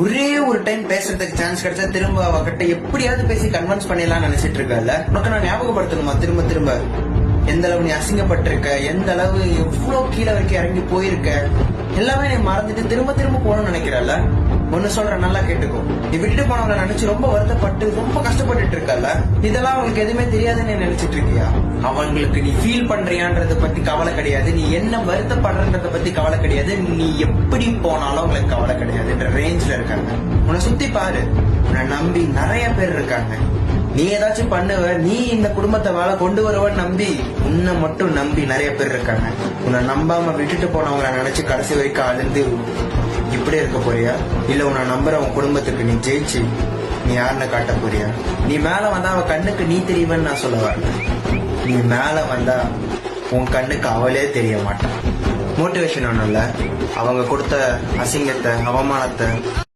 ஒரே ஒரு டைம் பேசுறதுக்கு சான்ஸ் கிடைச்சா திரும்ப அவகிட்ட எப்படியாவது பேசி கன்வின்ஸ் பண்ணிடலாம்னு நினைச்சிட்டு இருக்கல. உனக்கு நான் ஞாபகப்படுத்தணுமா திரும்ப திரும்ப எந்த அளவு நீ அசிங்கப்பட்டிருக்க, எந்த அளவு எவ்வளவு கீழே வரைக்கும் இறங்கி போயிருக்க, எல்லாமே நீ மறந்துட்டு திரும்ப திரும்ப போகணும்னு நினைக்கிறல்ல. ஒண்ணு சொல்ற, நல்லா கேட்டுக்கோ. நீ விட்டுட்டு போனவங்களை நினைச்சு ரொம்ப வருத்தப்பட்டு ரொம்ப கஷ்டப்பட்டுட்டு இருக்கல. இதெல்லாம் அவங்களுக்கு எதுவுமே தெரியாதுன்னு நினைச்சிட்டு இருக்கியா? அவங்களுக்கு நீ ஃபீல் பண்றியான்றத பத்தி கவலை கிடையாது, நீ என்ன வருத்தப்படுறன்றத பத்தி கவலை கிடையாது, நீ எப்படி போனாலும் அவங்களுக்கு கவலை கிடையாதுன்ற ரேஞ்ச்ல இருக்காங்க. உன்னை சுத்தி பாரு, உன்னை நம்பி நிறைய பேர் இருக்காங்க. நீ ஏதாச்சும் பண்ணுவ, நீ இந்த குடும்பத்தை வேலை கொண்டு வருவன்னு நம்பி, உன்னை மட்டும் நம்பி நிறைய பேர் இருக்காங்க. உன்னை நம்பாம விட்டுட்டு போனவங்களை நினைச்சு கடைசி வரைக்கும் அழுந்து இப்படியே இருக்க போறியா? இல்ல உன்னை நம்புற உன் குடும்பத்துக்கு நீ ஜெயிச்சு நீ யாருன்னு காட்ட போறியா? நீ மேல வந்தா அவ கண்ணுக்கு நீ தெரியவன்னு நான் சொல்ல வரல. நீ மேல வந்தா உன் கண்ணுக்கு அவளே தெரிய மாட்டான். மோட்டிவேஷன் ஒண்ணும் இல்ல, அவங்க கொடுத்த அசிங்கத்தை அவமானத்தை